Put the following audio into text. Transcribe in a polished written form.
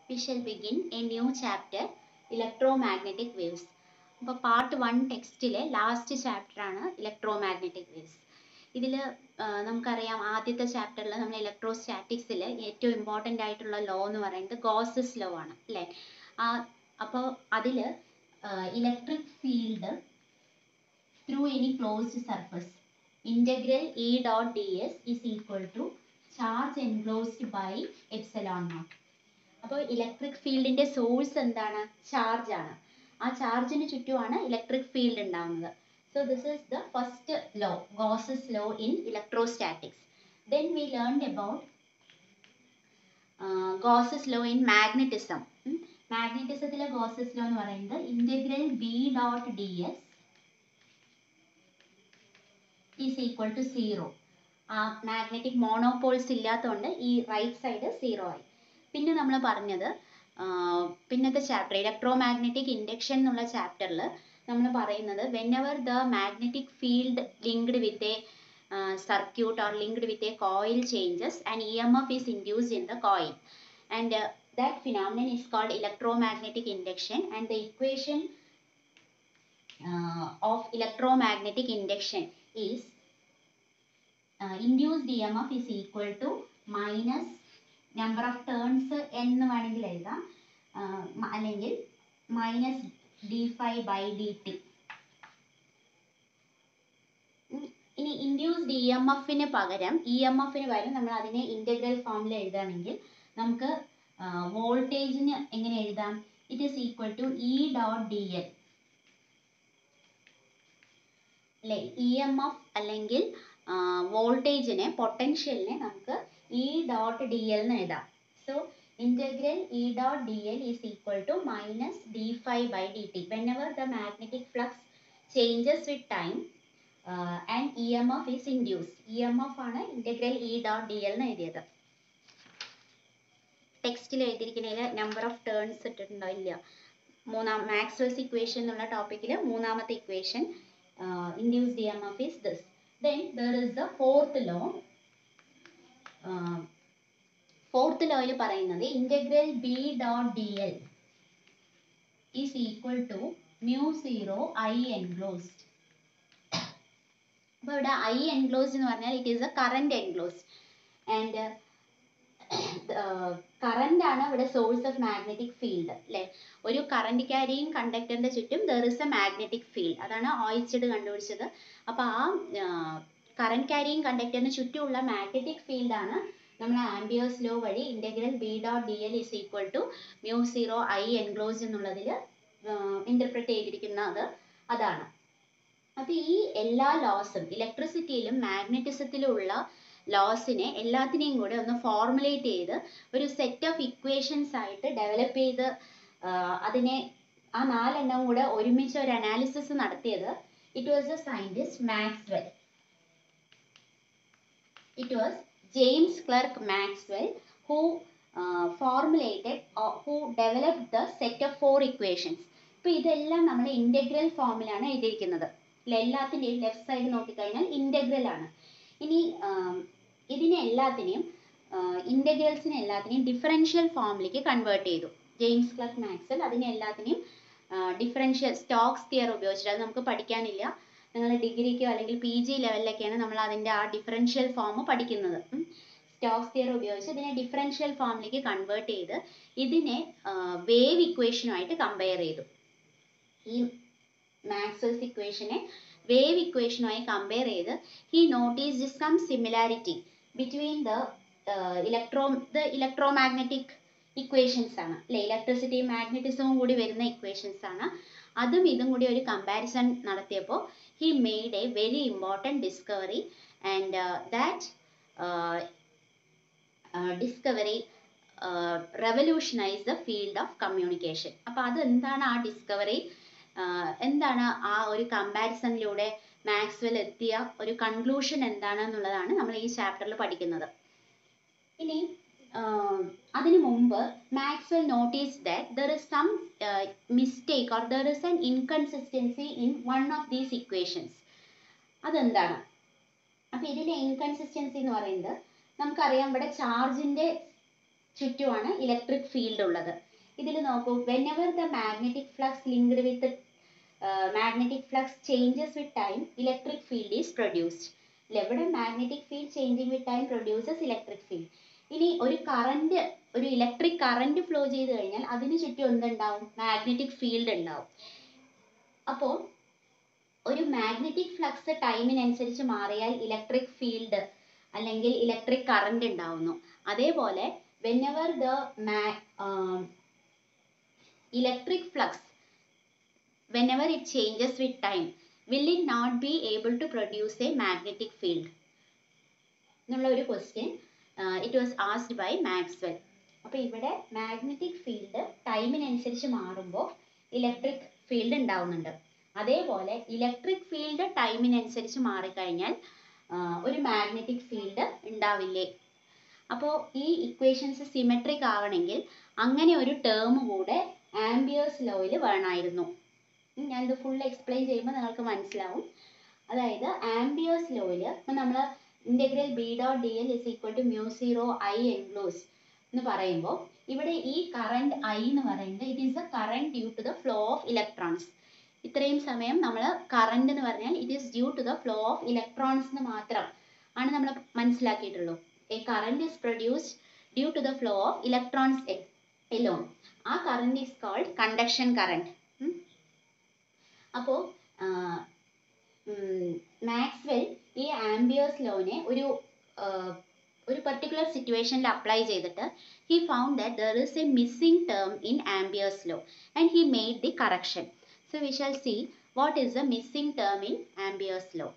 we shall begin a new chapter, electromagnetic waves. അപ്പോൾ part 1 ടെക്സ്റ്റിലെ last chapter ആണ് electromagnetic waves. ഇതിൽ നമുക്കറിയാം ആദ്യത്തെ ചാപ്റ്ററിൽ നമ്മൾ ഇലക്ട്രോസ്റ്റാറ്റിക്സിൽ ഏറ്റവും ഇമ്പോർട്ടൻ്റ് ആയിട്ടുള്ള ലോ എന്ന് പറയുന്നത് ഗോസസ് ലോ ആണ് അല്ലേ. അപ്പോൾ അതിൽ electric field through any closed surface integral E dot D S is equal to charge enclosed by epsilon naught. അപ്പോൾ ഇലക്ട്രിക് ഫീൽഡിന്റെ സോഴ്സ് എന്താണ്? ചാർജ് ആണ്. ആ ചാർജിന് ചുറ്റുമാണ് ഇലക്ട്രിക് ഫീൽഡ് ഉണ്ടാവുന്നത്. So this is the first law, Gauss's law in electrostatics. Then we learned about Gauss's law in magnetism. മാഗ്നറ്റിസത്തിലെ Gauss's law എന്ന് പറയുന്നത് integral B dot D S is equal to 0. ആ magnetic monopoles ഇല്ലാത്തതുകൊണ്ട് ഈ right side 0 ആയി. പിന്നെ നമ്മൾ പറഞ്ഞത് പിന്നത്തെ ചാപ്റ്റർ ഇലക്ട്രോമാഗ്നറ്റിക് ഇൻഡക്ഷൻ എന്നുള്ള ചാപ്റ്ററിൽ നമ്മൾ പറയുന്നത് whenever the magnetic field linked with a circuit or linked with a coil changes, an EMF is induced in the coil, and that phenomenon is called electromagnetic induction, and the equation of electromagnetic induction is induced EMF is equal to minus number of turns എന്ന് വേണമെങ്കിൽ എഴുതാം, അല്ലെങ്കിൽ minus d∅ by dt. ഇനി induced ഇഎംഎഫിന് പകരം നമ്മൾ അതിനെ integral ഫോമിൽ എഴുതുകയാണെങ്കിൽ നമുക്ക് വോൾട്ടേജിന് എങ്ങനെ എഴുതാം? It is equal to E dot D L അല്ലെ. ഇഎംഎഫ് അല്ലെങ്കിൽ വോൾട്ടേജിനെ പൊട്ടൻഷ്യലിനെ നമുക്ക് ഇ ഡോട്ട് ഡി എൽ എന്ന് എഴുതാം. So integral E dot dl is equal to minus d∅ by dt whenever the magnetic flux changes with time and EMF is induced. EMF ആണ് integral E dot dl എന്ന് എഴുതിയത്. ടെക്സ്റ്റിൽ എഴുതിയിരിക്കുന്നതിൽ number of turns ഇട്ടിട്ടുണ്ടോ? ഇല്ല. Maxwell's equation എന്നുള്ള ടോപ്പിക്കിൽ മൂന്നാമത്തെ equation induced EMF is this. Then there is the fourth law. Fourth ലോയിൽ പറയുന്നത് integral B dot D L is equal to μ0 I enclosed. അപ്പോൾ ഇവിടെ I enclosed എന്ന് പറഞ്ഞാൽ it is a current enclosed, and current ആണ് ഇവിടെ source of magnetic field അല്ലെ. ഒരു കറന്റ് ക്യാരിയിങ് കണ്ടക്ടറിന്റെ ചുറ്റും there is A magnetic field. അതാണ് ഓയിസ്റ്റഡ് കണ്ടുപിടിച്ചത്. അപ്പോൾ ആ കറന്റ് ക്യാരിയിങ് കണ്ടക്ടറിന് ചുറ്റുമുള്ള മാഗ്നറ്റിക് ഫീൽഡ് ആണ് നമ്മൾ ആംബിയേഴ്സ് ലോ വഴി integral B dot D L is equal to μ0 I enclosed എന്നുള്ളതിൽ ഇന്റർപ്രറ്റ് ചെയ്തിരിക്കുന്നത് അതാണ്. അപ്പോൾ ഈ എല്ലാ ലോസും ഇലക്ട്രിസിറ്റിയിലും മാഗ്നറ്റിസത്തിലും ഉള്ള ലോസിനെ എല്ലാത്തിനെയും കൂടെ ഒന്ന് ഫോർമുലേറ്റ് ചെയ്ത് ഒരു സെറ്റ് ഓഫ് ഇക്വേഷൻസ് ആയിട്ട് ഡെവലപ്പ് ചെയ്ത് അതിനെ ആ 4 എണ്ണം കൂടെ ഒരുമിച്ച് ഒരു അനാലിസിസ് നടത്തിയത് it was A scientist Maxwell. It was James Clerk Maxwell who formulated or who developed the set of 4 equations. ഇപ്പോൾ ഇതെല്ലാം നമ്മൾ ഇന്റഗ്രൽ ഫോമിലാണ് എഴുതിയിരിക്കുന്നത്. എല്ലാത്തിൻ്റെയും ലെഫ്റ്റ് സൈഡ് നോക്കിക്കഴിഞ്ഞാൽ ഇന്റഗ്രൽ ആണ്. ഇനി ഇതിനെ എല്ലാത്തിനെയും ഇന്റഗ്രൽസിനെ എല്ലാത്തിനെയും ഡിഫറൻഷ്യൽ ഫോമിലേക്ക് കൺവേർട്ട് ചെയ്തു ജെയിംസ് ക്ലർക്ക് മാക്സ്വെൽ. അതിനെ എല്ലാത്തിനെയും ഡിഫറൻഷ്യൽ സ്റ്റോക്സ് തിയറി ഉപയോഗിച്ചിട്ട്, അത് നമുക്ക് പഠിക്കാനില്ല, നിങ്ങൾ ഡിഗ്രിക്കോ അല്ലെങ്കിൽ PG ലെവലിലൊക്കെയാണ് നമ്മൾ അതിൻ്റെ ആ ഡിഫറൻഷ്യൽ ഫോം പഠിക്കുന്നത്. സ്റ്റോക്സ് തിയറി ഉപയോഗിച്ച് ഇതിനെ ഡിഫറൻഷ്യൽ ഫോമിലേക്ക് കൺവേർട്ട് ചെയ്ത് ഇതിനെ വേവ് ഇക്വേഷനുമായിട്ട് കമ്പയർ ചെയ്തു. ഈ മാക്സ്വെൽസ് ഇക്വേഷനെ വേവ് ഇക്വേഷനുമായി കമ്പയർ ചെയ്ത് he noticed some similarity between the electromagnetic equations ആണ് അല്ലെ. ഇലക്ട്രിസിറ്റിയും മാഗ്നറ്റിസവും കൂടി വരുന്ന ഇക്വേഷൻസ് ആണ്. അതും ഇതും കൂടി ഒരു കമ്പാരിസൺ നടത്തിയപ്പോൾ he made a very important discovery, and that discovery revolutionized the field of communication. അപ്പോൾ അത് എന്താണ് ആ ഡിസ്കവറി, എന്താണ് ആ ഒരു കമ്പാരിസണിലൂടെ മാക്സ്വെൽ എത്തിയ ഒരു കൺക്ലൂഷൻ എന്താണെന്നുള്ളതാണ് നമ്മൾ ഈ ചാപ്റ്ററിൽ പഠിക്കുന്നത്. ഇനി അതിനു മുമ്പ് Maxwell noticed that there is some mistake or there is an inconsistency in one of these equations. അതെന്താണ്? അപ്പോൾ ഇതിലെ ഇൻകൺസിസ്റ്റൻസി എന്ന് പറയുന്നത് നമുക്കറിയാം, ഇവിടെ ചാർജിന്റെ ചുറ്റുമാണ് ഇലക്ട്രിക് ഫീൽഡ് ഉള്ളത്. ഇതിൽ നോക്കൂ, whenever the magnetic flux linked with magnetic flux changes with time, electric field is produced. ഇവിടെ magnetic field changing with time produces electric field. ഇനി ഒരു കറന്റ്, ഒരു ഇലക്ട്രിക് കറന്റ് ഫ്ലോ ചെയ്ത് കഴിഞ്ഞാൽ അതിന് ചുറ്റും എന്തുണ്ടാവും? മാഗ്നറ്റിക് ഫീൽഡ് ഉണ്ടാവും. അപ്പോൾ ഒരു മാഗ്നറ്റിക് ഫ്ലക്സ് ടൈമിനനുസരിച്ച് മാറിയാൽ ഇലക്ട്രിക് ഫീൽഡ് അല്ലെങ്കിൽ ഇലക്ട്രിക് കറന്റ് ഉണ്ടാവുന്നു. അതേപോലെ whenever the electric flux, whenever it changes with time, will it not be able to produce a magnetic field? എന്നുള്ള ഒരു question it was asked by Maxwell. അപ്പോൾ ഇവിടെ magnetic field ടൈമിനനുസരിച്ച് മാറുമ്പോൾ electric field ഉണ്ടാവുന്നുണ്ട്. അതേപോലെ electric field ടൈമിനനുസരിച്ച് മാറിക്കഴിഞ്ഞാൽ ഒരു magnetic field ഉണ്ടാവില്ലേ? അപ്പോൾ ഈ ഇക്വേഷൻസ് സിമെട്രിക് ആവണമെങ്കിൽ അങ്ങനെ ഒരു ടേം കൂടെ ആംബിയേഴ്സ് ലോയിൽ വേണമായിരുന്നു. ഞാനിത് ഫുൾ എക്സ്പ്ലെയിൻ ചെയ്യുമ്പോൾ നിങ്ങൾക്ക് മനസ്സിലാവും. അതായത് ആംബിയേഴ്സ് ലോയിൽ ഇപ്പം നമ്മൾ integral B dot D L is equal to mu zero I enclose എന്ന് പറയുമ്പോൾ ഇവിടെ ഈ കറണ്ട് ഐ എന്ന് പറയുന്നത് it is a current due to the flow of electrons. ഇത്രയും സമയം നമ്മൾ കറണ്ട് എന്ന് പറഞ്ഞാൽ it is due to the flow of electrons എന്ന് മാത്രം ആണ് നമ്മൾ മനസ്സിലാക്കിയിട്ടുള്ളൂ. A current is produced due to the flow of electrons alone. ആ current is called conduction current. അപ്പോൾ മാക്സ്വെൽ ഈ ആംബിയേഴ്സ് ലോനെ ഒരു പർട്ടിക്കുലർ സിറ്റുവേഷനിൽ അപ്ലൈ ചെയ്തിട്ട് he found that there is a missing term in Ampere's law and he made the correction. So we shall see what is the missing term in Ampere's law.